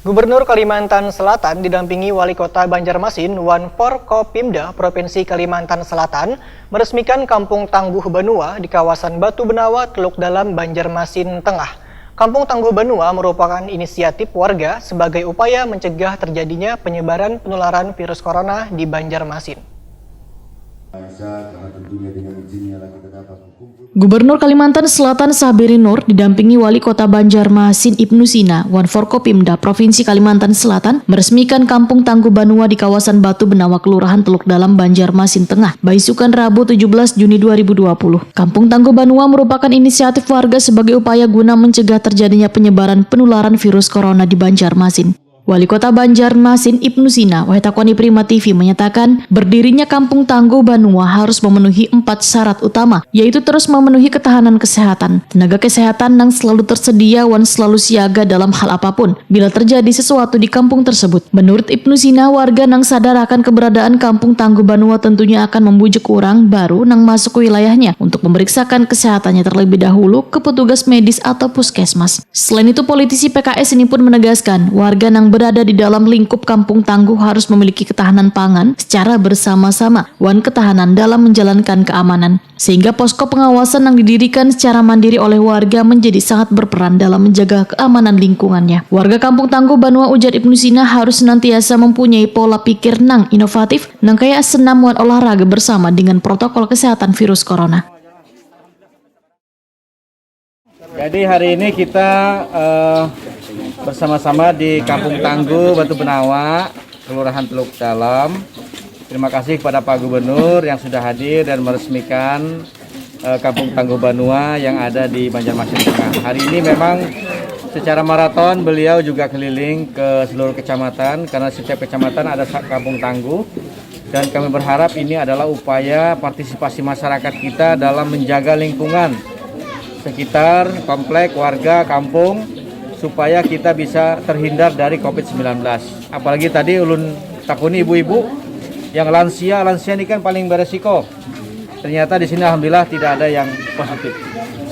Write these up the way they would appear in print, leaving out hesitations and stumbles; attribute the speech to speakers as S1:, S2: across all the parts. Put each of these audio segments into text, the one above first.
S1: Gubernur Kalimantan Selatan didampingi Wali Kota Banjarmasin Wan Forkopimda Provinsi Kalimantan Selatan meresmikan Kampung Tangguh Banua di kawasan Batu Benawa, Teluk Dalam, Banjarmasin Tengah. Kampung Tangguh Banua merupakan inisiatif warga sebagai upaya mencegah terjadinya penyebaran penularan virus corona di Banjarmasin.
S2: Gubernur Kalimantan Selatan Saberi Nur didampingi Wali Kota Banjarmasin Ibnu Sina, Wan Forkopimda Provinsi Kalimantan Selatan meresmikan Kampung Tangguh Banua di kawasan Batu Benawa, Kelurahan Teluk Dalam, Banjarmasin Tengah, Baisukan Rabu 17 Juni 2020. Kampung Tangguh Banua merupakan inisiatif warga sebagai upaya guna mencegah terjadinya penyebaran penularan virus corona di Banjarmasin. Wali Kota Banjarmasin Ibnu Sina, Wahitakoni Prima TV menyatakan berdirinya Kampung Tangguh Banua harus memenuhi 4 syarat utama, yaitu terus memenuhi ketahanan kesehatan, tenaga kesehatan yang selalu tersedia dan selalu siaga dalam hal apapun bila terjadi sesuatu di kampung tersebut. Menurut Ibnu Sina, warga yang sadar akan keberadaan Kampung Tangguh Banua tentunya akan membujuk orang baru yang masuk ke wilayahnya untuk memeriksakan kesehatannya terlebih dahulu ke petugas medis atau puskesmas. Selain itu, politisi PKS ini pun menegaskan warga yang berada di dalam lingkup Kampung Tangguh harus memiliki ketahanan pangan secara bersama-sama dan ketahanan dalam menjalankan keamanan. Sehingga posko pengawasan yang didirikan secara mandiri oleh warga menjadi sangat berperan dalam menjaga keamanan lingkungannya. Warga Kampung Tangguh Banua, ujar Ibnu Sina, harus senantiasa mempunyai pola pikir nang inovatif, nang kayak senam dan olahraga bersama dengan protokol kesehatan virus corona.
S3: Jadi hari ini kita bersama-sama di Kampung Tangguh Batu Benawa, Kelurahan Teluk Dalam. Terima kasih kepada Pak Gubernur yang sudah hadir dan meresmikan Kampung Tangguh Banua yang ada di Banjarmasin Tengah. Hari ini memang secara maraton beliau juga keliling ke seluruh kecamatan karena setiap kecamatan ada kampung tangguh, dan kami berharap ini adalah upaya partisipasi masyarakat kita dalam menjaga lingkungan sekitar komplek warga kampung supaya kita bisa terhindar dari COVID-19. Apalagi tadi ulun takuni ibu-ibu yang lansia ini kan paling beresiko. Ternyata di sini alhamdulillah tidak ada yang positif.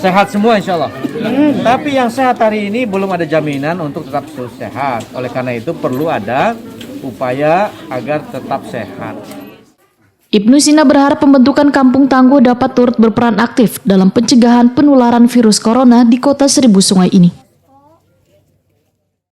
S3: Sehat semua insya Allah. Tapi yang sehat hari ini belum ada jaminan untuk tetap sehat. Oleh karena itu perlu ada upaya agar tetap sehat.
S2: Ibnu Sina berharap pembentukan Kampung Tangguh dapat turut berperan aktif dalam pencegahan penularan virus corona di Kota Seribu Sungai ini.